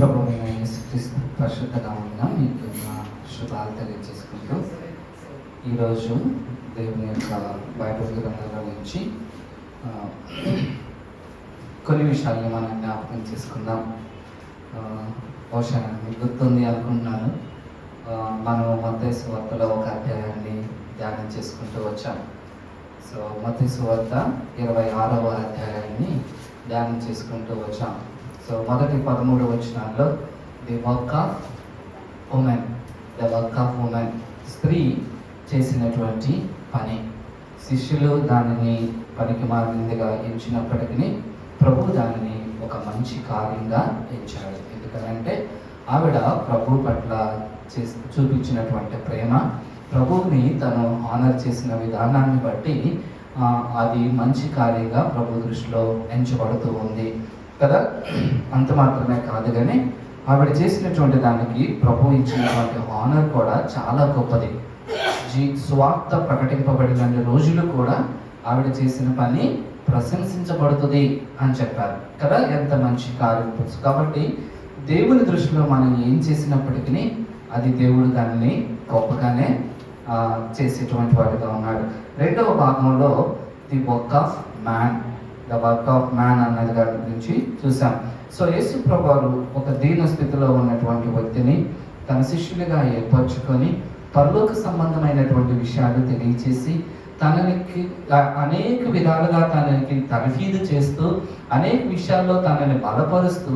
ప్రభువైన యేసుక్రీస్తు పరిశుద్ధ నామమున మీకు నా శుభాలు తెలియజేసుకుంటూ ఈరోజు దేవుని యొక్క బైబిల్ గ్రంథంలో నుంచి కొన్ని విషయాల్ని మనం జ్ఞాపకం చేసుకుందాం. బహుశా మీకు గుర్తుంది అనుకుంటున్నాను. మనం మత్తయి సువార్తలో ఒక అధ్యాయాన్ని ధ్యానం చేసుకుంటూ వచ్చాం. సో మత్తయి సువార్త 26వ అధ్యాయాన్ని ధ్యానం చేసుకుంటూ వచ్చాం. సో మొదటి 13 వచనాల్లో ది వర్క్ ఆఫ్ ఉమెన్, స్త్రీ చేసినటువంటి పని. శిష్యులు దానిని పనికి మారిందిగా ఎంచినప్పటికీ ప్రభు దానిని ఒక మంచి కార్యంగా ఎంచాడు. ఎందుకంటే ఆవిడ ప్రభు పట్ల చూపించినటువంటి ప్రేమ, ప్రభువుని తను ఆనర్ చేసిన విధానాన్ని బట్టి అది మంచి కార్యంగా ప్రభు దృష్టిలో ఎంచబడుతూ ఉంది కదా. అంత మాత్రమే కాదు, కానీ ఆవిడ చేసినటువంటి దానికి ప్రభు ఇచ్చినటువంటి ఆనర్ కూడా చాలా గొప్పది. సువార్త ప్రకటింపబడిన రోజులు కూడా ఆవిడ చేసిన పని ప్రశంసించబడుతుంది అని చెప్పారు కదా. ఎంత మంచి కార్యం. కాబట్టి దేవుని దృష్టిలో మనం ఏం చేసినప్పటికీ అది దేవుడు దాన్ని గొప్పగానే చేసేటువంటి వాడిగా ఉన్నాడు. రెండవ భాగంలో ది వర్క్ ఆఫ్ మ్యాన్ అన్నది దాని గురించి చూసాం. సో యేసు ప్రభువు ఒక దీన స్థితిలో ఉన్నటువంటి వ్యక్తిని తన శిష్యులుగా ఏర్పరచుకొని పరలోక సంబంధమైనటువంటి విషయాలు తెలియచేసి తనకి అనేక విధాలుగా తనకి తర్ఫీదు చేస్తూ అనేక విషయాల్లో తనని బలపరుస్తూ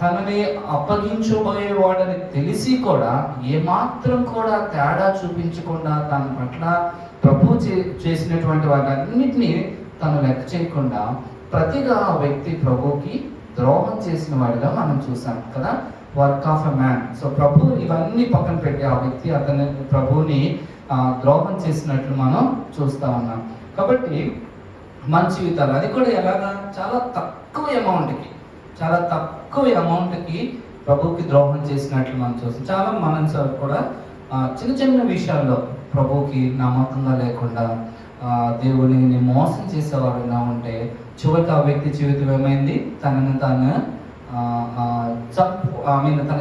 తనని అప్పగించబోయేవాడని తెలిసి కూడా ఏమాత్రం కూడా తేడా చూపించకుండా తన పట్ల ప్రభు చేసినటువంటి వాటన్నిటినీ తను లెక్క చేయకుండా ప్రతిగా ఆ వ్యక్తి ప్రభుకి ద్రోహం చేసిన వాడిగా మనం చూసాం కదా. Work of a man. So ప్రభు ఇవన్నీ పక్కన పెట్టి ఆ వ్యక్తి అతని ప్రభువుని ద్రోహం చేసినట్లు మనం చూస్తూ ఉన్నాం. కాబట్టి మన జీవితాలు అది కూడా ఎలాగా చాలా తక్కువ అమౌంట్కి ప్రభువుకి ద్రోహం చేసినట్లు మనం చూస్తాం. చాలా మనం కూడా చిన్న చిన్న విషయాల్లో ప్రభువుకి నమ్మకంగా లేకుండా దేవుని మోసం చేసేవారుగా ఉంటే చివరికి ఆ వ్యక్తి జీవితం ఏమైంది, తన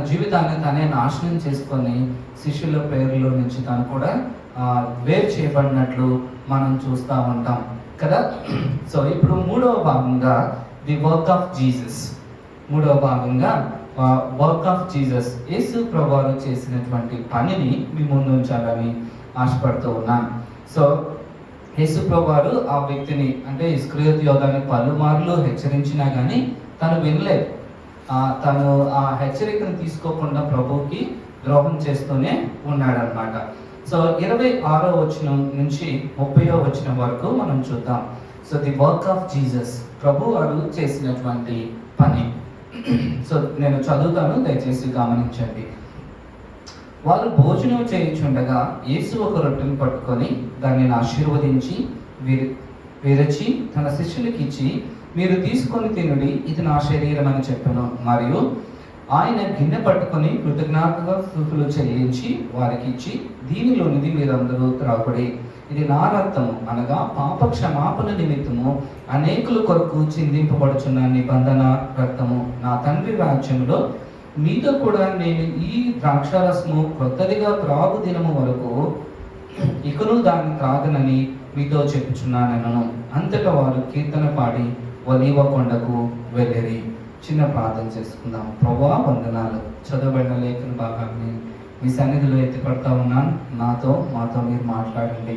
జీవితాన్ని తనే నాశనం చేసుకొని శిష్యుల పేరులో నుంచి తను కూడా వేరు చేయబడినట్లు మనం చూస్తూ ఉంటాం కదా. సో ఇప్పుడు మూడవ భాగంగా the work of Jesus. Work of Jesus, Yesu ప్రభువు చేసినటువంటి పనిని మీ ముందు ఉంచాలని ఆశపడుతూ ఉన్నాను. సో యేసు ప్రభువు ఆ వ్యక్తిని అంటే ఇస్కరియోతు యోధాని పలుమార్లు హెచ్చరించినా కానీ తను వినలేదు. తను ఆ హెచ్చరికను తీసుకోకుండా ప్రభువుకి ద్రోహం చేస్తూనే ఉన్నాడనమాట. సో 26వ వచనం నుంచి 30వ వచనం వరకు మనం చూద్దాం. So the work of Jesus, ప్రభు వారు చేసినటువంటి పని. సో నేను చదువుతాను, దయచేసి గమనించండి. వాళ్ళు భోజనం చేయించుండగా యేసు ఒక రొట్టెను పట్టుకొని దాన్ని ఆశీర్వదించి విరచి తన శిష్యులకి ఇచ్చి, మీరు తీసుకొని తినుడి, ఇది నా శరీరం అని చెప్పాను. మరియు ఆయన గిన్నె పట్టుకొని కృతజ్ఞతాస్తుతులు చెల్లించి వారికి ఇచ్చి, దీనిలోనిది మీరందరూ త్రాగుడి, ఇది నా రక్తము, అనగా పాప క్షమాపణ నిమిత్తము అనేకుల కొరకు చిందింపబడుచున్న నిబంధన రక్తము. నా తండ్రి రాజ్యంలో మీతో కూడా నేను ఈ ద్రాక్షారసము క్రొత్తదిగా త్రాగు దినము వరకు ఇకను దాన్ని త్రాగనని మీతో చెప్పుచున్నానను. అంతటా వారు కీర్తన పాడి ఒలీవ కొండకు వెళ్ళిరి. చిన్న ప్రార్థన చేసుకుందాం. ప్రభువా, వందనాలు. చదవబడిన లేఖన భాగాన్ని మీ సన్నిధిలో ఎత్తిపడతా ఉన్నాను. మాతో మీరు మాట్లాడండి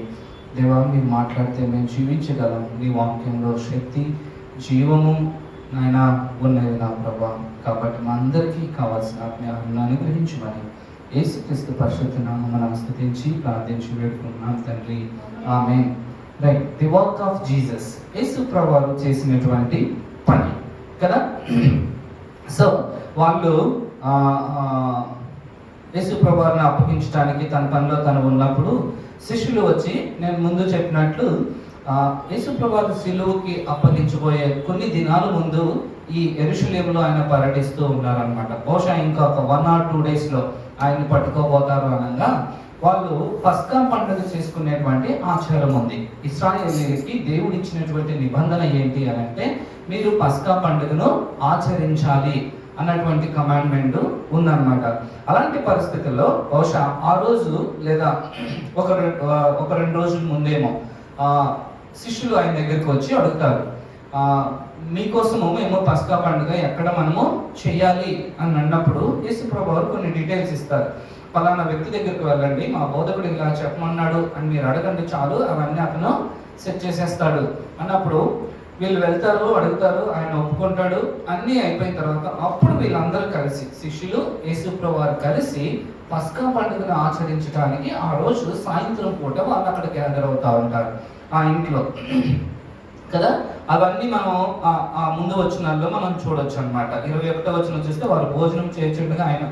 దేవా. మీరు మాట్లాడితే మేము జీవించగలం. మీ వాక్యంలో శక్తి, జీవము నాయన ఉన్నది నా ప్రభా. కాబట్టి మా అందరికీ కావాల్సిన జ్ఞానాన్ని అనుగ్రహించమని యేసుక్రీస్తు పరిశుద్ధ నామమున స్తుతించి ప్రార్థించి వేడుకుంటున్నాం తండ్రి, amen. Right, the work of Jesus, Yesu ప్రభువు చేసినటువంటి పని కదా. సో వాళ్ళు యేసు ప్రభువుని అప్పగించడానికి తన పనిలో తను ఉన్నప్పుడు శిష్యులు వచ్చి, నేను ముందు చెప్పినట్లు యేసు ప్రభువు సిలువకి అప్పగించబోయే కొన్ని దినాల ముందు ఈ యెరూషలేములో ఆయన పర్యటిస్తూ ఉన్నారనమాట. బహుశా ఇంకా ఒక 1 or 2 days ఆయన్ని పట్టుకోబోతారు అనగా వాళ్ళు పస్కా పండుగ చేసుకునేటువంటి ఆచారం ఉంది. ఇశ్రాయేలీయులకి దేవుడు ఇచ్చినటువంటి నిబంధన ఏంటి అని అంటే, మీరు పస్కా పండుగను ఆచరించాలి అన్నటువంటి కమాండ్మెంట్ ఉందన్నమాట. అలాంటి పరిస్థితుల్లో బహుశా ఆ రోజు లేదా ఒక రెండు రోజుల ముందేమో శిష్యులు ఆయన దగ్గరికి వచ్చి అడుగుతారు, మీకోసము మేము పస్కా పండుగ ఎక్కడ మనము చేయాలి అని అన్నప్పుడు యేసుప్రభు వారు కొన్ని డీటెయిల్స్ ఇస్తారు. ఫలానా వ్యక్తి దగ్గరికి వెళ్ళండి, మా బోధకుడు ఇలా చెప్పమన్నాడు అని మీరు అడగండి చాలు, అవన్నీ అతను సెట్ చేసేస్తాడు అన్నప్పుడు వీళ్ళు వెళ్తారు, అడుగుతారు, ఆయన ఒప్పుకుంటాడు. అన్నీ అయిపోయిన తర్వాత అప్పుడు వీళ్ళందరూ కలిసి, శిష్యులు యేసుప్రభు వారు కలిసి పస్కా పండుగను ఆచరించడానికి ఆ రోజు సాయంత్రం పూట వాళ్ళు అక్కడ గ్యాదర్ అవుతా ఉంటారు ఆ ఇంట్లో కదా. అవన్నీ మనం ఆ ముందు వచనాల్లో మనం చూడొచ్చు అనమాట. 21వ వచనం చూస్తే వారు భోజనం చేర్చుండగా ఆయన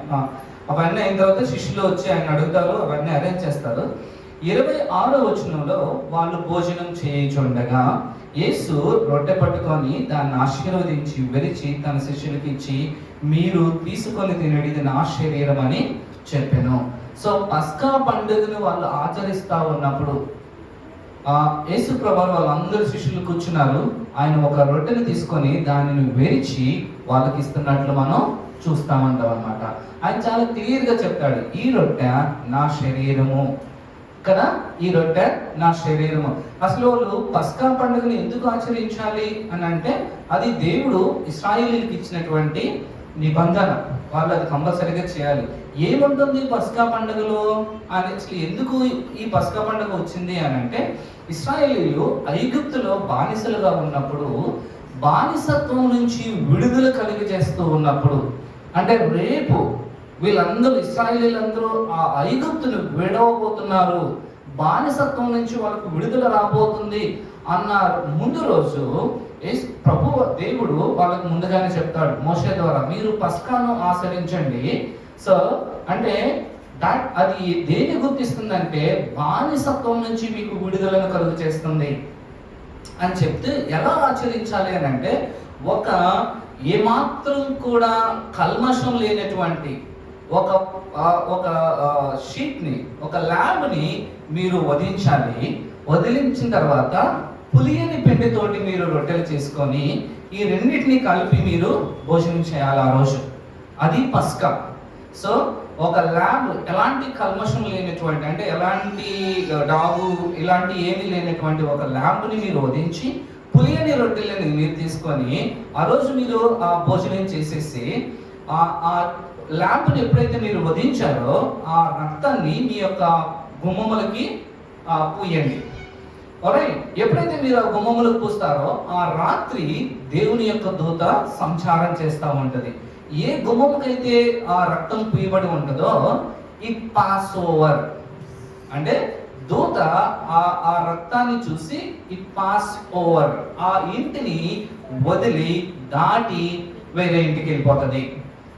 అవన్నీ అయిన తర్వాత శిష్యులు వచ్చి ఆయన అడుగుతారు, అవన్నీ అరేంజ్ చేస్తారు. 26వ వచనంలో వాళ్ళు భోజనం చేయుచుండగా యేసు రొట్టె పట్టుకొని దాన్ని ఆశీర్వదించి విరిచి తన శిష్యులకి ఇచ్చి, మీరు తీసుకొని తినడి, ఇది నా శరీరం అని చెప్పాను. సో పస్కా పండుగను వాళ్ళు ఆచరిస్తా ఉన్నప్పుడు యేసు ప్రభు వాళ్ళందరూ శిష్యులు కూర్చున్నారు. ఆయన ఒక రొట్టెని తీసుకొని దానిని విరిచి వాళ్ళకి ఇస్తున్నట్లు మనం చూస్తా ఉంటాం అనమాట. ఆయన చాలా క్లియర్గా చెప్తాడు, ఈ రొట్టె నా శరీరము కదా, ఈ రొట్టె నా శరీరము. అసలు వాళ్ళు పస్కా పండుగను ఎందుకు ఆచరించాలి అని అంటే, అది దేవుడు ఇశ్రాయేలీయులకు ఇచ్చినటువంటి నిబంధన. వాళ్ళు అది కంపల్సరీగా చేయాలి. ఏముంటుంది పస్కా పండుగలో అని, ఎందుకు ఈ పస్కా పండుగ వచ్చింది అని అంటే, ఇశ్రాయేలీయులు ఐగుప్తులో బానిసలుగా ఉన్నప్పుడు బానిసత్వం నుంచి విడుదల కలిగజేస్తూ ఉన్నప్పుడు, అంటే రేపు వీళ్ళందరూ ఇశ్రాయేలీయులందరూ ఆ ఐగుప్తును విడవబోతున్నారు, బానిసత్వం నుంచి వాళ్ళకు విడుదల రాబోతుంది అన్న ముందు రోజు ప్రభు దేవుడు వాళ్ళకు ముందుగానే చెప్తాడు మోషే ద్వారా, మీరు పస్కాను ఆచరించండి. సో అంటే అది దేన్ని గుర్తిస్తుందంటే, బానిసత్వం నుంచి మీకు విడుదలను కలుగు చేస్తుంది అని చెప్తే, ఎలా ఆచరించాలి అని అంటే, ఒక ఏమాత్రం కూడా కల్మషం లేనటువంటి ఒక షీట్ని, ఒక ల్యాంబ్ని మీరు వధించాలి. వదిలించిన తర్వాత పులియని పిండితోటి మీరు రొట్టెలు చేసుకొని ఈ రెండింటిని కలిపి మీరు భోజనం చేయాలి ఆ రోజు. అది పస్కా. సో ఒక ల్యాంబ్, ఎలాంటి కల్మషం లేనటువంటి, అంటే ఎలాంటి డాగు ఇలాంటి ఏమీ లేనటువంటి ఒక ల్యాంబ్ని మీరు వధించి పులియని రొట్టెలని మీరు తీసుకొని ఆ రోజు మీరు ఆ భోజనం చేసేసి ఆ ల్యాంప్ని ఎప్పుడైతే మీరు వధించారో ఆ రక్తాన్ని మీ యొక్క గుమ్మములకి పూయండి. ఎప్పుడైతే మీరు ఆ గుమ్మములకు పూస్తారో ఆ రాత్రి దేవుని యొక్క దూత సంచారం చేస్తూ ఉంటది. ఏ గుమ్మముకైతే ఆ రక్తం పూయబడి ఉంటుందో ఇట్ పాస్ ఓవర్, అంటే దూత ఆ రక్తాన్ని చూసి ఇట్ పాస్ ఓవర్, ఆ ఇంటిని వదిలి దాటి వేరే ఇంటికి వెళ్ళిపోతుంది.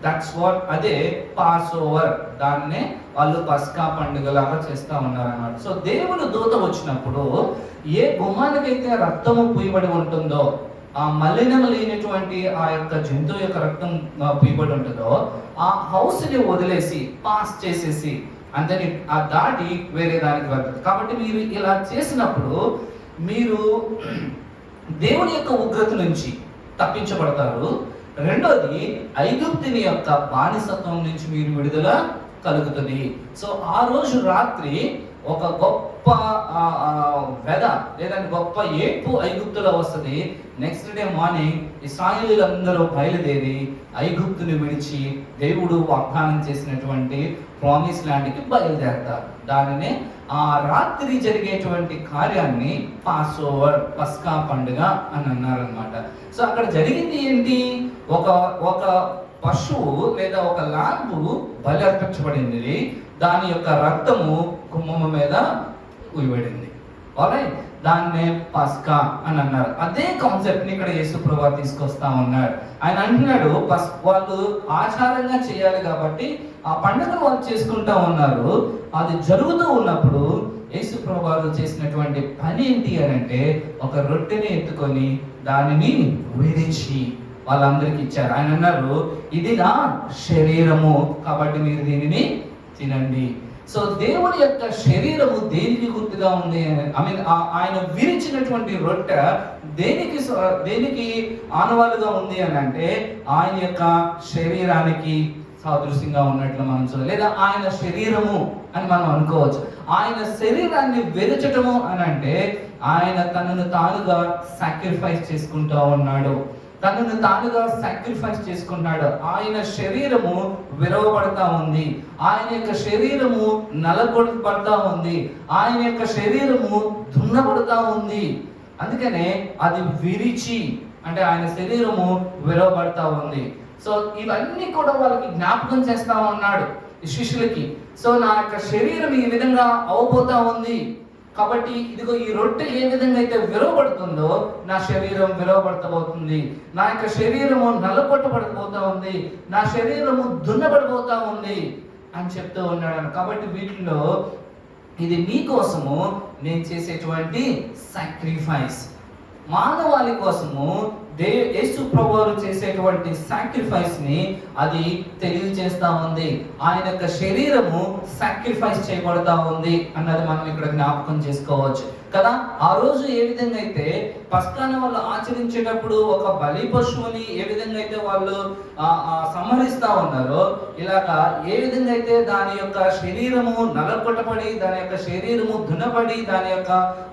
దట్స్ వాట్, అదే పాస్ ఓవర్. దాన్నే వాళ్ళు పస్కా పండుగలాగా చేస్తూ ఉన్నారన్నమాట. సో దేవుని దూత వచ్చినప్పుడు ఏ గుమ్మానికైతే రక్తము పూయబడి ఉంటుందో, ఆ మలినం లేనటువంటి ఆ యొక్క జంతువు యొక్క రక్తం పూయబడి ఉంటుందో, ఆ హౌస్ని వదిలేసి పాస్ చేసేసి అందరి ఆ దాటి వేరే దానికి వెళ్తుంది. కాబట్టి మీరు ఇలా చేసినప్పుడు మీరు దేవుని యొక్క ఉగ్రత నుంచి తప్పించబడతారు. రెండోది, ఐగుప్తుని యొక్క బానిసత్వం నుంచి మీరు విడుదల కలుగుతుంది. సో ఆ రోజు రాత్రి ఒక గొప్ప వెద లేదంటే గొప్ప ఏడ్పు ఐగుప్తులో వస్తుంది. నెక్స్ట్ డే మార్నింగ్ ఇశ్రాయేలీయులందరూ బయలుదేరి ఐగుప్తుని విడిచి దేవుడు వాగ్దానం చేసినటువంటి ప్రామిస్ ల్యాండ్కి బయలుదేరతారు. దానినే ఆ రాత్రి జరిగేటువంటి కార్యాన్ని పాస్ ఓవర్, పస్కా పండుగ అని అన్నారనమాట. సో అక్కడ జరిగింది ఏంటి, ఒక పశువు లేదా ఒక లాంబు బలి అర్పించబడింది, దాని యొక్క రక్తము గుమ్మము మీద ఉయ్యబడింది. ఆల్రైట్, దాన్నే పస్కా అని అన్నారు. అదే కాన్సెప్ట్ని ఇక్కడ యేసుప్రభు తీసుకొస్తా ఉన్నారు. ఆయన అంటున్నాడు వాళ్ళు ఆచారంగా చేయాలి కాబట్టి ఆ పండుగను వాళ్ళు చేసుకుంటా ఉన్నారు. అది జరుగుతూ ఉన్నప్పుడు యేసుప్రభు చేసినటువంటి పని ఏంటి అని అంటే, ఒక రొట్టెని ఎత్తుకొని దానిని విరిచి వాళ్ళందరికీ ఇచ్చారు. ఆయన అన్నారు, ఇది నా శరీరము కాబట్టి మీరు దీనిని తినండి. సో దేవుని యొక్క శరీరము దేనికి గుర్తుగా ఉంది? ఆయన విరిచినటువంటి రొట్టె దేనికి ఆనవాలుగా ఉంది అని అంటే ఆయన యొక్క శరీరానికి సాదృశ్యంగా ఉన్నట్లు మనం చూడాలి, లేదా ఆయన శరీరము అని మనం అనుకోవచ్చు. ఆయన శరీరాన్ని విరచటము అని అంటే ఆయన తనను తానుగా సాక్రిఫైస్ చేసుకుంటూ ఉన్నాడు, తనను తానుగా సాక్రిఫైస్ చేసుకున్నాడు. ఆయన శరీరము విరవబడతా ఉంది, ఆయన యొక్క శరీరము నలగొట్టబడతా ఉంది, ఆయన యొక్క శరీరము దున్నబడతా ఉంది. అందుకనే అది విరిచి అంటే ఆయన శరీరము విరవబడతా ఉంది. సో ఇవన్నీ కూడా వాళ్ళకి జ్ఞాపకం చేస్తా ఉన్నాడు శిష్యులకి. సో నా యొక్క శరీరం ఈ విధంగా అవబోతా ఉంది కాబట్టి ఇదిగో ఈ రొట్టె ఏ విధంగా అయితే విరవబడుతుందో నా శరీరం విరవబడతబోతుంది, నా యొక్క శరీరము నల్లగొట్టబడబోతా ఉంది, నా శరీరము దున్నబడబోతా ఉంది అని చెప్తూ ఉన్నాడు. కాబట్టి వీటిలో ఇది మీకోసము నేను చేసేటువంటి సాక్రిఫైస్, మానవాళి కోసము యేసు ప్రభువారు చేసేటువంటి సాక్రిఫైస్ ని అది తెలియజేస్తా ఉంది. ఆయన యొక్క శరీరము సాక్రిఫైస్ చేయబడతా ఉంది అన్నది మనం ఇక్కడ జ్ఞాపకం చేసుకోవచ్చు కదా. ఆ రోజు ఏ విధంగా అయితే పస్కాను వాళ్ళు ఆచరించేటప్పుడు ఒక బలి పశువుని ఏ విధంగా అయితే వాళ్ళు సంహరిస్తా ఉన్నారో, ఇలాగా ఏ విధంగా అయితే దాని యొక్క శరీరము నలగొట్టబడి దాని యొక్క శరీరము దున్నబడి దాని యొక్క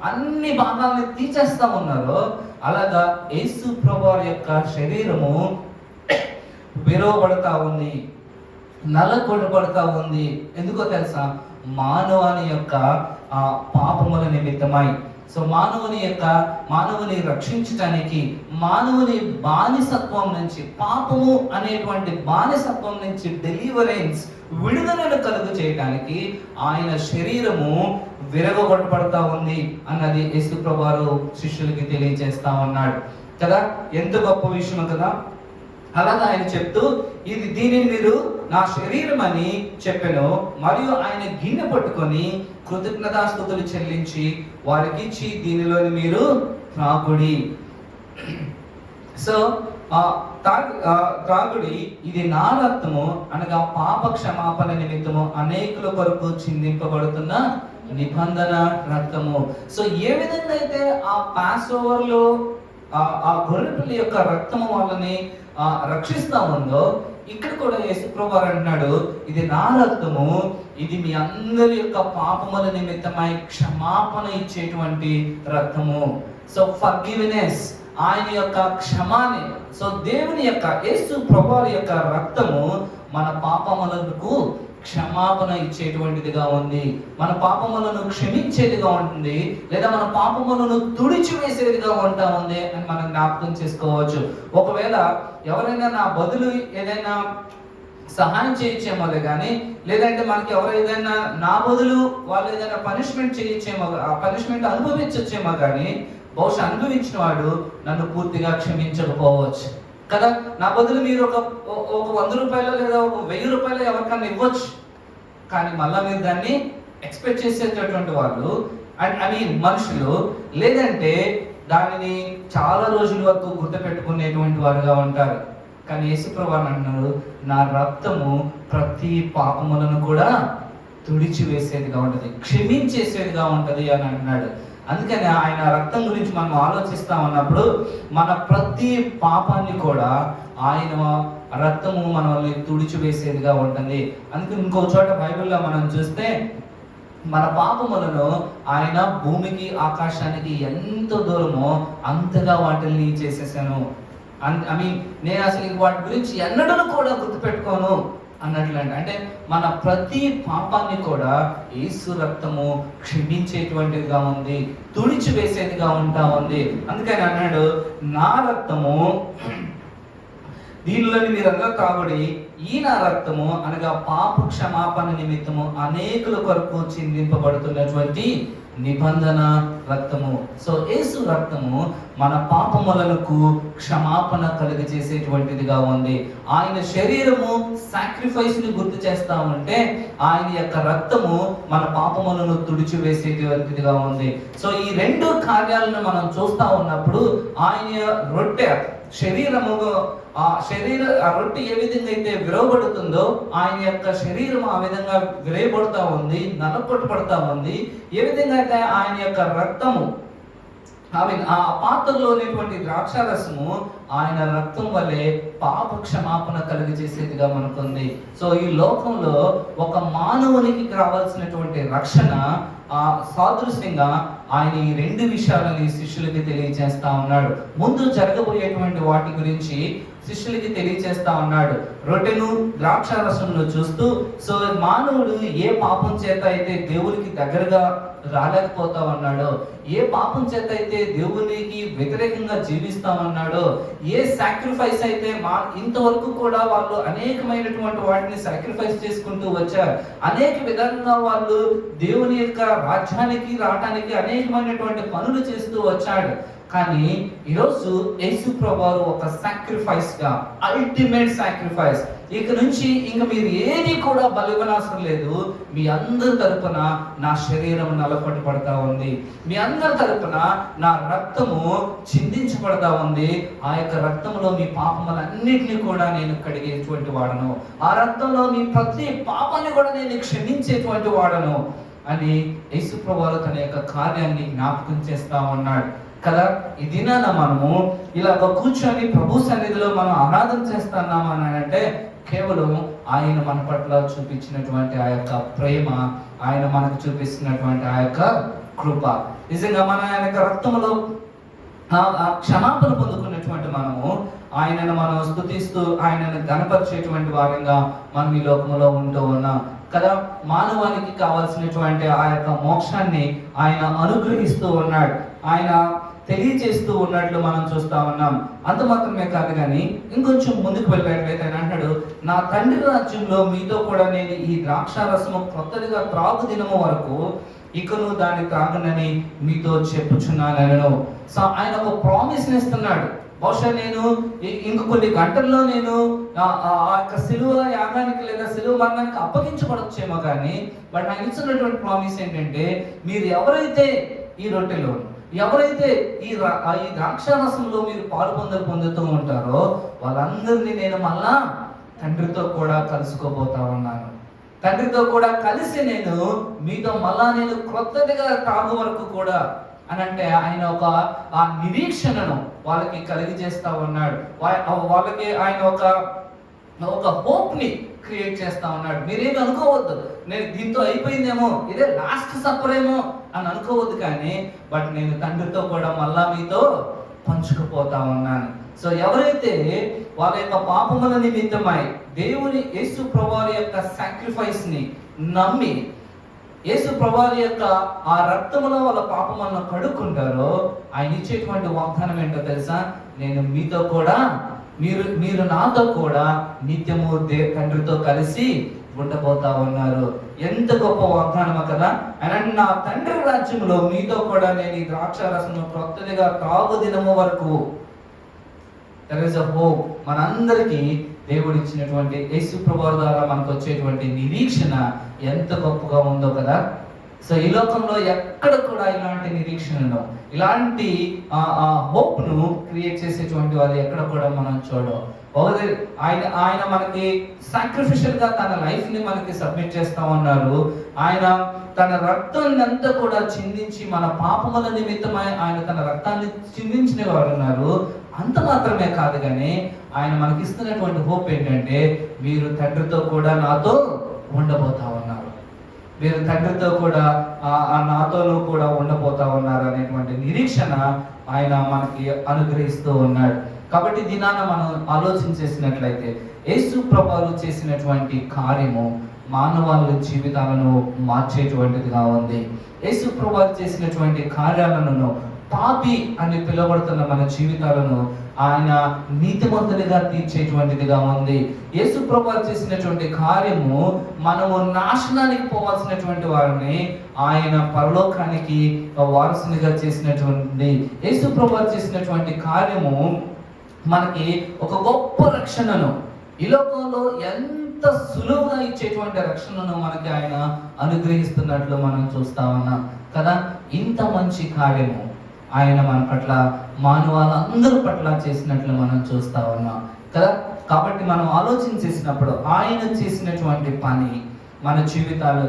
అన్ని భాగాలను తీసేస్తా ఉన్నారో, అలాగా యేసు ప్రభువారి యొక్క శరీరము విరవబడతా ఉంది, నలగొట్టబడతా ఉంది. ఎందుకో తెలుసా? మానవాని యొక్క పాపముల నిమిత్తమై. సో మానవుని రక్షించటానికి, మానవుని బానిసత్వం నుంచి, పాపము అనేటువంటి బానిసత్వం నుంచి డెలివరెన్స్, విడుదలను కలుగు చేయడానికి ఆయన శరీరము విరగొట్టబడతా ఉంది అన్నది యేసు ప్రభువారు శిష్యులకి తెలియజేస్తా ఉన్నాడు కదా. ఎంత గొప్ప విషయం కదా. అలాగా ఆయన చెప్తూ దీనిని మీరు నా శరీరం అని చెప్పెను. మరియు ఆయన గిన్నె పట్టుకొని కృతజ్ఞతాస్తుతులు చెల్లించి వారికి ఇచ్చి దీనిలోని మీరు త్రాగుడి. సో త్రాగుడి, ఇది నా రక్తము అనగా పాప క్షమాపణ నిమిత్తము అనేకుల కొరకు చిందింపబడుతున్న నిబంధన రక్తము. సో ఏ విధంగా అయితే ఆ పాస్ ఓవర్ లో ఆ గొర్రెపిల్ల యొక్క రక్తము వాళ్ళని రక్షిస్తా ఉందో, ఇక్కడ కూడా యేసు ప్రభువారు అంటున్నాడు, ఇది నా రక్తము, ఇది మీ అందరి యొక్క పాపముల నిమిత్తమై క్షమాపణ ఇచ్చేటువంటి రక్తము. సో ఫర్గివ్నెస్, ఆయన యొక్క క్షమాని. సో దేవుని యొక్క యేసు ప్రభువారి యొక్క రక్తము మన పాపములకు క్షమాపణ ఇచ్చేటువంటిదిగా ఉంది, మన పాపములను క్షమించేదిగా ఉంటుంది, లేదా మన పాపములను తుడిచివేసేదిగా ఉంటా ఉంది అని మనం జ్ఞాపకం చేసుకోవచ్చు. ఒకవేళ ఎవరైనా నా బదులు ఏదైనా సహాయం చేయొచ్చేమో కానీ, లేదంటే మనకి ఎవరు ఏదైనా నా బదులు వాళ్ళు ఏదైనా పనిష్మెంట్ చేయొచ్చేమో, ఆ పనిష్మెంట్ అనుభవించొచ్చేమో కానీ బహుశా అనుభవించిన వాడు నన్ను పూర్తిగా క్షమించకపోవచ్చు కదా. నా బదులు మీరు ఒక 100 రూపాయలు లేదా ఒక 1000 రూపాయలు ఎవరికన్నా ఇవ్వచ్చు, కానీ మళ్ళీ మీరు దాన్ని ఎక్స్పెక్ట్ చేసేటటువంటి వాళ్ళు మనుషులు, లేదంటే దానిని చాలా రోజుల వరకు గుర్తుపెట్టుకునేటువంటి వారుగా ఉంటారు. కానీ యేసు ప్రభువు అంటున్నారు, నా రక్తము ప్రతి పాపములను కూడా తుడిచివేసేదిగా ఉంటుంది, క్షమించేసేదిగా ఉంటుంది అని అంటున్నాడు. అందుకని ఆయన రక్తం గురించి మనం ఆలోచిస్తా ఉన్నప్పుడు మన ప్రతి పాపాన్ని కూడా ఆయన రక్తము మనల్ని తుడిచివేసేదిగా ఉంటుంది. అందుకని ఇంకో చోట బైబిల్లో మనం చూస్తే మన పాపములను ఆయన భూమికి ఆకాశానికి ఎంత దూరమో అంతగా వాటిని చేసేసాను. నేను అసలు వాటి గురించి ఎన్నడూ కూడా గుర్తుపెట్టుకోను అన్నట్లండి. అంటే మన ప్రతి పాపాన్ని కూడా యేసు రక్తము క్షమించేటువంటిదిగా ఉంది, తుడిచివేసేదిగా ఉంటా ఉంది. అందుకని అన్నాడు, నా రక్తము దీనిలోని మీరందరూ త్రాగుడి, ఈ నా రక్తము అనగా పాప క్షమాపణ నిమిత్తము అనేకుల కొరకు చిందింపబడుతున్నటువంటి నిబంధన రక్తము. సో యేసు రక్తము మన పాపములకు క్షమాపణ కలుగజేసేటువంటిదిగా ఉంది. ఆయన శరీరము సాక్రిఫైస్ ని గుర్తు చేస్తా ఉంటే ఆయన యొక్క రక్తము మన పాపములను తుడిచివేసేటువంటిదిగా ఉంది. సో ఈ రెండు కార్యాలను మనం చూస్తా ఉన్నప్పుడు ఆయన రొట్టె శరీరము ఆ రొట్టె ఏ విధంగా అయితే విరవబడుతుందో ఆయన యొక్క శరీరం ఆ విధంగా విరయబడుతూ ఉంది, నలపట్టుబడతా ఉంది. ఏ విధంగా అయితే ఆయన యొక్క రక్తము ఆ పాత్రలో ఉన్నటువంటి ద్రాక్షారసము ఆయన రక్తం వల్లే పాప క్షమాపణ కలిగి చేసేదిగా మనకుంది. సో ఈ లోకంలో ఒక మానవునికి కావాల్సినటువంటి రక్షణ సాదృశ్యంగా ఆయన ఈ 2 విషయాలని శిష్యులకి తెలియజేస్తా ఉన్నాడు. ముందు జరగబోయేటువంటి వాటి గురించి శిష్యులకి తెలియజేస్తా ఉన్నాడు. రొట్టెను ద్రాక్షారసంలో చూస్తూ, సో మానవుడు ఏ పాపం చేత అయితే దేవునికి దగ్గరగా రాలేకపోతా ఉన్నాడో, ఏ పాపం చేత అయితే దేవునికి వ్యతిరేకంగా జీవిస్తా ఉన్నాడో, ఏ సాక్రిఫైస్ అయితే ఇంతవరకు కూడా వాళ్ళు అనేకమైనటువంటి వాటిని సాక్రిఫైస్ చేసుకుంటూ వచ్చారు. అనేక విధంగా వాళ్ళు దేవుని యొక్క రాజ్యానికి రావడానికి అనేకమైనటువంటి పనులు చేస్తూ వచ్చాడు. కానీ ఈరోజు యేసు ప్రభువారు ఒక సాక్రిఫైస్ గా, అల్టిమేట్ సాక్రిఫైస్, ఇక నుంచి ఇంక మీరు ఏది కూడా బలివనవసరం లేదు, మీ అందరి తరపున నా శరీరం నలపట్టబడతా ఉంది, మీ అందరి తరపున నా రక్తము చిందించబడతా ఉంది, ఆ యొక్క రక్తంలో మీ పాపములన్నిటినీ కూడా నేను కడిగేటువంటి వాడను, ఆ రక్తంలో మీ ప్రతి పాపాన్ని కూడా నేను క్షమించేటువంటి వాడను అని యేసు ప్రభువారు తన యొక్క కార్యాన్ని జ్ఞాపకం చేస్తా ఉన్నాడు కదా. ఈ దినాన మనము ఇలాగ కూర్చొని ప్రభు సన్నిధిలో మనం ఆరాధన చేస్తున్నాము అని అంటే కేవలం ఆయన మన పట్ల చూపించినటువంటి ఆ యొక్క ప్రేమ, ఆయన మనకు చూపిస్తున్నటువంటి ఆ యొక్క కృప. నిజంగా మన ఆయన యొక్క రక్తంలో క్షమాపణ పొందుకున్నటువంటి మనము ఆయనను మనం స్తుతిస్తూ ఆయనను ఘనపరిచేటువంటి వారంగా మనం ఈ లోకంలో ఉంటూ ఉన్నాం కదా. మానవానికి కావాల్సినటువంటి ఆ యొక్క మోక్షాన్ని ఆయన అనుగ్రహిస్తూ ఉన్నాడు, ఆయన తెలియజేస్తూ ఉన్నట్లు మనం చూస్తా ఉన్నాం. అంత మాత్రమే కాదు కానీ ఇంకొంచెం ముందుకు వెళ్ళినట్లయితే ఆయన అంటాడు, నా తండ్రి రాజ్యంలో మీతో కూడా నేను ఈ ద్రాక్షారసము క్రొత్తదిగా త్రాగు దినము వరకు ఇకను దాన్ని త్రాగనని మీతో చెప్పుచున్నాను. సో ఆయన ఒక ప్రామిస్ ఇస్తున్నాడు. బహుశా నేను ఇంక కొన్ని గంటల్లో నేను ఆ యొక్క సిలువ యాగానికి లేదా సిలువ మరణానికి అప్పగించబడొచ్చేమో కానీ, బట్ ఆయన ఇచ్చినటువంటి ప్రామిస్ ఏంటంటే, మీరు ఎవరైతే ఈ రొట్టెలో, ఎవరైతే ఈ ద్రాక్షారసంలో మీరు పొందుతూ ఉంటారో వాళ్ళందరినీ నేను మళ్ళా తండ్రితో కూడా కలుసుకోబోతా ఉన్నాను, తండ్రితో కూడా కలిసి నేను మీతో మళ్ళా నేను క్రొత్తదిగా తాగు వరకు కూడా అని అంటే ఆయన ఒక ఆ నిరీక్షణను వాళ్ళకి కలిగజేస్తా ఉన్నాడు. వాళ్ళకి ఆయన ఒక హోప్ ని క్రియేట్ చేస్తా ఉన్నాడు. మీరేమి అనుకోవద్దు, నేను దీంతో అయిపోయిందేమో, ఇదే లాస్ట్ సఫర్ ఏమో అని అనుకోవద్దు, కానీ బట్ నేను తండ్రితో కూడా మళ్ళా మీతో పంచుకుపోతా ఉన్నాను. సో ఎవరైతే వాళ్ళ యొక్క పాపముల నిమిత్తమై దేవుని యేసు ప్రభువారి యొక్క సాక్రిఫైస్ ని నమ్మి యేసు ప్రభువారి యొక్క ఆ రక్తములో వాళ్ళ పాపములను కడుక్కుంటారో ఆయన ఇచ్చేటువంటి వాగ్దానం ఏంటో తెలుసా? నేను మీతో కూడా మీరు నాతో కూడా నిత్యము తండ్రితో కలిసి ఉండబోతా ఉన్నారు. ఎంత గొప్ప వాగ్దానమా కదా. అని నా తండ్రి రాజ్యంలో మీతో కూడా నేను ఈ ద్రాక్షారసము క్రొత్తదిగా త్రాగు దినము వరకు. There is a hope. మనందరికీ దేవుడు ఇచ్చినటువంటి యేసు ప్రభువు ద్వారా మనకు వచ్చేటువంటి నిరీక్షణ ఎంత గొప్పగా ఉందో కదా. సో ఈ లోకంలో ఎక్కడ కూడా ఇలాంటి నిరీక్షణను, ఇలాంటి హోప్ను క్రియేట్ చేసేటువంటి వాళ్ళు ఎక్కడ కూడా మనం చూడం. ఆయన మనకి సాక్రిఫిషియల్ గా తన లైఫ్ ని మనకి సబ్మిట్ చేస్తా ఉన్నారు. ఆయన తన రక్తాన్ని అంతా కూడా చిందించి మన పాపముల నిమిత్తమై ఆయన తన రక్తాన్ని చిందించిన వారు ఉన్నారు. అంత మాత్రమే కాదు కానీ ఆయన మనకి ఇస్తున్నటువంటి హోప్ ఏంటంటే, మీరు తండ్రితో కూడా నాతో ఉండబోతా ఉన్నారు, మీరు తండ్రితో కూడా నాతోనూ కూడా ఉండబోతా ఉన్నారు అనేటువంటి నిరీక్షణ ఆయన మనకి అనుగ్రహిస్తూ ఉన్నాడు. కాబట్టి దినాన మనం ఆలోచించేసినట్లయితే యేసు ప్రభువు చేసినటువంటి కార్యము మానవాళ్ళ జీవితాలను మార్చేటువంటిదిగా ఉంది. యేసు ప్రభువు చేసినటువంటి కార్యాలను పాపి అని పిలువబడుతున్న మన జీవితాలను ఆయన నీతిమంతునిగా తీర్చేటువంటిదిగా ఉంది. యేసు ప్రభువు చేసినటువంటి కార్యము మనము నాశనానికి పోవాల్సినటువంటి వారిని ఆయన పరలోకానికి వారసునిగా చేసినటువంటి యేసు ప్రభువు చేసినటువంటి కార్యము మనకి ఒక గొప్ప రక్షణను ఈ లోకంలో ఎంత సులువుగా ఇచ్చేటువంటి రక్షణను మనకి ఆయన అనుగ్రహిస్తున్నట్లు మనం చూస్తా ఉన్నాం కదా. ఇంత మంచి కార్యము ఆయన మన పట్ల మానవాళ్ళందరి పట్ల చేసినట్లు మనం చూస్తా ఉన్నాం కదా. కాబట్టి మనం ఆలోచన చేసినప్పుడు ఆయన చేసినటువంటి పని మన జీవితాలు,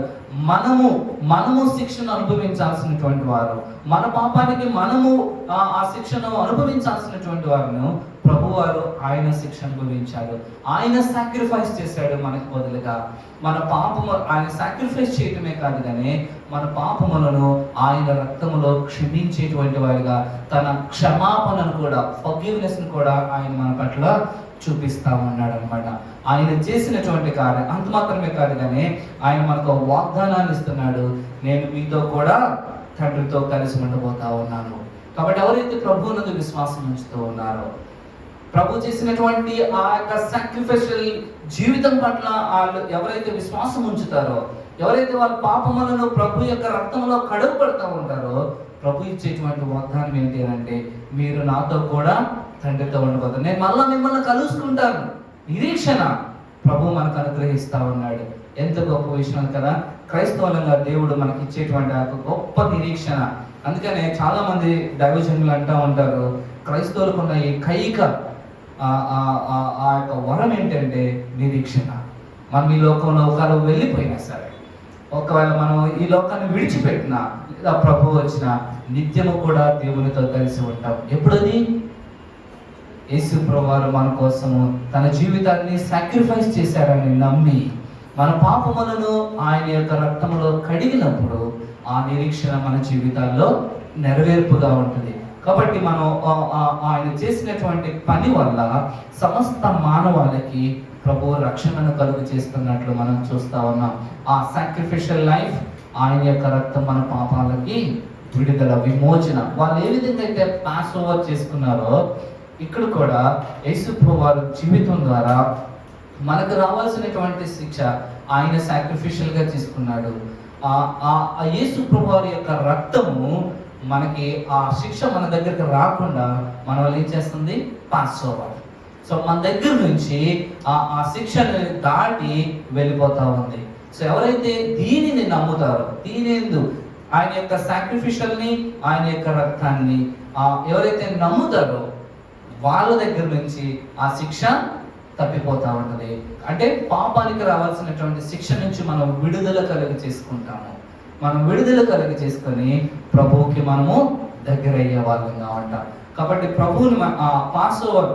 మనము శిక్షను అనుభవించాల్సినటువంటి వారు, మన పాపానికి మనము ఆ శిక్షను అనుభవించాల్సినటువంటి వారును ప్రభువారు ఆయన శిక్ష అనుభవించాడు. ఆయన సాక్రిఫైస్ చేశాడు మనకు బదులుగా. మన పాపము ఆయన సాక్రిఫైస్ చేయటమే కాదు కానీ మన పాపములను ఆయన రక్తములో క్షమించేటువంటి వారిగా తన క్షమాపణను కూడా, ఫర్గివ్నెస్ని కూడా ఆయన మన పట్ల చూపిస్తా ఉన్నాడు అనమాట. ఆయన చేసినటువంటి కార్యం అంత మాత్రమే కాదు కానీ ఆయన మనకు వాగ్దానాన్ని ఇస్తున్నాడు, నేను మీతో కూడా తండ్రితో కలిసి ఉండబోతా ఉన్నాను. కాబట్టి ఎవరైతే ప్రభువునందు విశ్వాసం ఉంచుతూ ఉన్నారో, ప్రభు చేసినటువంటి ఆ యొక్క సాక్రిఫిషియల్ జీవితం పట్ల వాళ్ళు ఎవరైతే విశ్వాసం ఉంచుతారో, ఎవరైతే వాళ్ళ పాపములను ప్రభు యొక్క రక్తంలో కడుగుపడుతూ ఉంటారో, ప్రభు ఇచ్చేటువంటి వాగ్దానం ఏంటి అంటే, మీరు నాతో కూడా తండ్రితో ఉండబోతారు, నేను మళ్ళా మిమ్మల్ని కలుసుకుంటాను. నిరీక్షణ ప్రభు మనకు అనుగ్రహిస్తా ఉన్నాడు. ఎంత గొప్ప విషయం కదా. క్రైస్తవులంగా దేవుడు మనకి ఇచ్చేటువంటి ఆ గొప్ప నిరీక్షణ. అందుకనే చాలా మంది దైవజనులు అంటూ ఉంటారు, క్రైస్తవులకు ఉన్న ఏకైక ఆ యొక్క వరం ఏంటంటే నిరీక్షణ. మనం ఈ లోకంలో ఒకరు వెళ్ళిపోయినా సరే, ఒకవేళ మనం ఈ లోకాన్ని విడిచిపెట్టినా లేదా ప్రభు వచ్చిన నిత్యము కూడా దేవునితో కలిసి ఉంటాం. ఎప్పుడది? యేసు ప్రభువారు మన కోసము తన జీవితాన్ని సాక్రిఫైస్ చేశారని నమ్మి మన పాపములను ఆయన యొక్క రక్తములో కడిగినప్పుడు ఆ నిరీక్షణ మన జీవితాల్లో నెరవేర్పుగా ఉంటుంది. కాబట్టి మనం ఆయన చేసినటువంటి పని వల్ల సమస్త మానవాళికి ప్రభు రక్షణను కలుగు చేస్తున్నట్లు మనం చూస్తా ఉన్నాం. ఆ సాక్రిఫిషియల్ లైఫ్, ఆయన యొక్క రక్తం మన పాపాలకి విడుదల, విమోచన. వాళ్ళు ఏ విధంగా అయితే పాస్ ఓవర్ చేసుకున్నారో, ఇక్కడ కూడా యేసు ప్రభువారు జీవితం ద్వారా మనకు రావాల్సినటువంటి శిక్ష ఆయన సాక్రిఫిషియల్ గా తీసుకున్నాడు. ఆ యేసు ప్రభువారి యొక్క రక్తము మనకి ఆ శిక్ష మన దగ్గరకు రాకుండా మన వాళ్ళు ఏం చేస్తుంది? Pass over. సో మన దగ్గర నుంచి ఆ శిక్షను దాటి వెళ్ళిపోతా ఉంది. సో ఎవరైతే దీనిని నమ్ముతారో, దీనిందు ఆయన యొక్క సాక్రిఫిషియల్ని, ఆయన యొక్క రక్తాన్ని ఎవరైతే నమ్ముతారో వాళ్ళ దగ్గర నుంచి ఆ శిక్ష తప్పిపోతా ఉంటుంది. అంటే పాపానికి రావాల్సినటువంటి శిక్ష నుంచి మనం విడుదల కలిగి చేసుకుంటాము. మనం విడుదల కలిగి చేసుకొని ప్రభువుకి మనము దగ్గర అయ్యే వాళ్ళంగా ఉంటాం. కాబట్టి ప్రభువుని పాస్ ఓవర్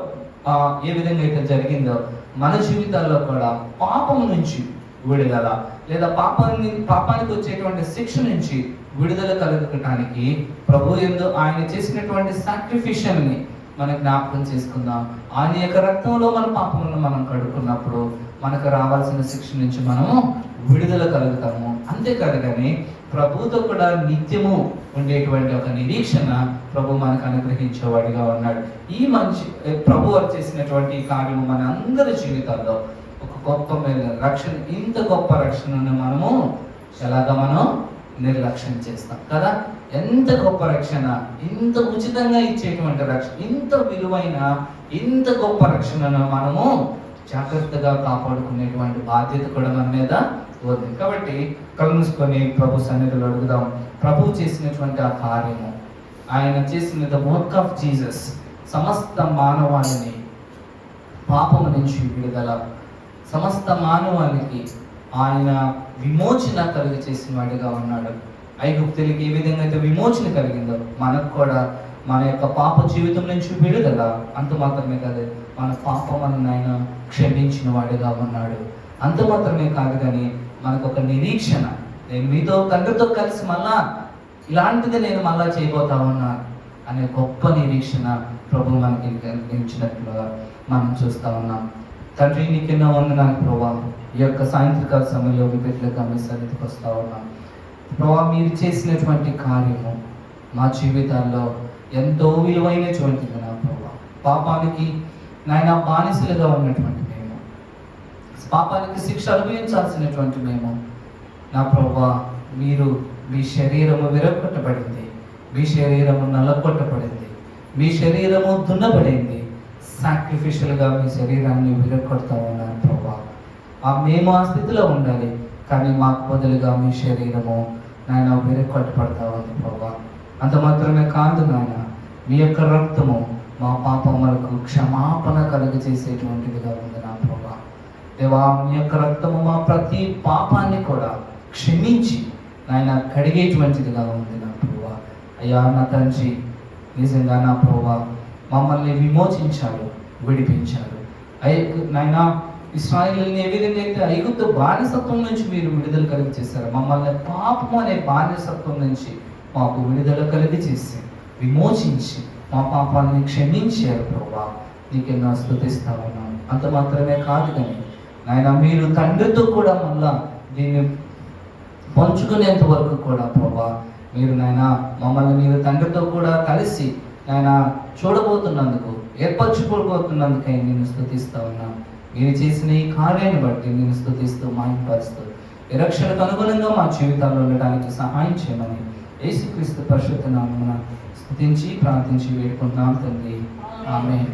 ఏ విధంగా అయితే జరిగిందో మన జీవితాల్లో కూడా పాపం నుంచి విడుదల, లేదా పాపానికి వచ్చేటువంటి శిక్ష నుంచి విడుదల కలగటానికి ప్రభు యందు ఆయన చేసినటువంటి సాక్రిఫిషియల్ని మనం జ్ఞాపకం చేసుకుందాం. ఆయన యొక్క రక్తంలో మన పాపములను మనం కడుక్కున్నప్పుడు మనకు రావాల్సిన శిక్ష నుంచి మనము విడుదల కలుగుతాము. అంతేకాదు కానీ ప్రభుతో కూడా నిత్యము ఉండేటువంటి ఒక నిరీక్షణ ప్రభు మనకు అనుగ్రహించేవాడిగా ఉన్నాడు. ఈ మంచి ప్రభు వారు చేసినటువంటి కార్యము మన అందరి జీవితాల్లో ఒక గొప్ప రక్షణ. ఇంత గొప్ప రక్షణను మనము ఎలాగా మనం నిర్లక్ష్యం చేస్తాం కదా. ఎంత గొప్ప రక్షణ, ఇంత ఉచితంగా ఇచ్చేటువంటి రక్షణ, ఇంత విలువైన ఇంత గొప్ప రక్షణను మనము జాగ్రత్తగా కాపాడుకునేటువంటి బాధ్యత కూడా మన మీద ఉంది. కాబట్టి కళ్ళు మూసుకొని ప్రభు సన్నిధిలో అడుగుదాం. ప్రభు చేసినటువంటి ఆ కార్యము, ఆయన చేసిన ద వర్క్ ఆఫ్ జీసస్, సమస్త మానవాళిని పాపము నుంచి విడుదల, సమస్త మానవాళికి ఆయన విమోచన కలిగి చేసిన వాడిగా ఉన్నాడు. ఐగుప్తులకి ఏ విధంగా అయితే విమోచన కలిగిందో మనకు కూడా మన యొక్క పాప జీవితం నుంచి విడుదల. అంత మాత్రమే కాదు, మన పాపములను ఆయన క్షమించిన వాడిగా ఉన్నాడు. అంత మాత్రమే కాదు కానీ మనకు ఒక నిరీక్షణ, నేను మీతో తండ్రితో కలిసి మళ్ళా ఇలాంటిది నేను మళ్ళా చేయబోతా ఉన్నాను అనే గొప్ప నిరీక్షణ ప్రభు మనకి కలిగించినట్లుగా మనం చూస్తూ ఉన్నాం. తండ్రి నీకెన్నో వందనాలు ప్రభా. ఈ యొక్క సాయంత్రకాల సమయంలో మీ బిడ్డలుగా మీ సన్నిధికి వస్తూ ఉన్నాం ప్రభా. మీరు చేసినటువంటి కార్యము మా జీవితాల్లో ఎంతో విలువైనటువంటిది నా ప్రభా. పాపానికి నాయన బానిసలుగా ఉన్నటువంటి మేము, పాపానికి శిక్ష అనుభవించాల్సినటువంటి మేము నా ప్రభా, మీరు మీ శరీరము విరగొట్టబడింది, మీ శరీరము నల్లగొట్టబడింది, మీ శరీరము దున్నబడింది. సాక్రిఫిషియల్గా మీ శరీరాన్ని విరగొడతా ఉన్నారు ప్రభా. మేము ఆ స్థితిలో ఉండాలి, కానీ మాకు బదులుగా మీ శరీరము నాయన విరగొట్టబడతా ఉంది ప్రభా. అంత మాత్రమే కాదు నాయన, మీ యొక్క రక్తము మా పాపములకు క్షమాపణ కలుగజేసేటువంటిదిగా ఉంది నా ప్రభా. దేవా, మీ యొక్క రక్తము మా ప్రతి పాపాన్ని కూడా క్షమించి నాయన కడిగేటువంటిదిగా ఉంది నా ప్రభా. అయ్యా నా తండ్రి, నిజంగా నా ప్రభా మమ్మల్ని విమోచించారు, విడిపించారు. నాయన ఇశ్రాయేలుని ఏ విధంగా అయితే ఐగుప్తు బానిసత్వం నుంచి మీరు విడుదల కలిగి చేశారు, మమ్మల్ని పాపము అనే బానిసత్వం నుంచి మాకు విడుదల కలిగి చేసి విమోచించి మా పాపాన్ని క్షమించారు ప్రభా. నీకెన్నో స్తుతిస్తా ఉన్నాను. అంత మాత్రమే కాదు కానీ నాయన మీరు తండ్రితో కూడా మళ్ళా దీన్ని పంచుకునేంత వరకు కూడా ప్రభా మీరు నాయన మమ్మల్ని మీరు తండ్రితో కూడా కలిసి నాయన చూడబోతున్నందుకు, ఏర్పరచుకోబోతున్నందుకై నేను స్తుతిస్తా ఉన్నాను. మీరు చేసిన ఈ కార్యాన్ని బట్టి నేను స్తుతిస్తూ మాయపరుస్తూ ఈ రక్షణకు అనుగుణంగా మా జీవితాల్లో ఉండడానికి సహాయం చేయమని యేసుక్రీస్తు పరిశుద్ధ నామమున స్తుతించి ప్రార్థించి వేడుకుంటున్నాం తండ్రి. ఆమేన్.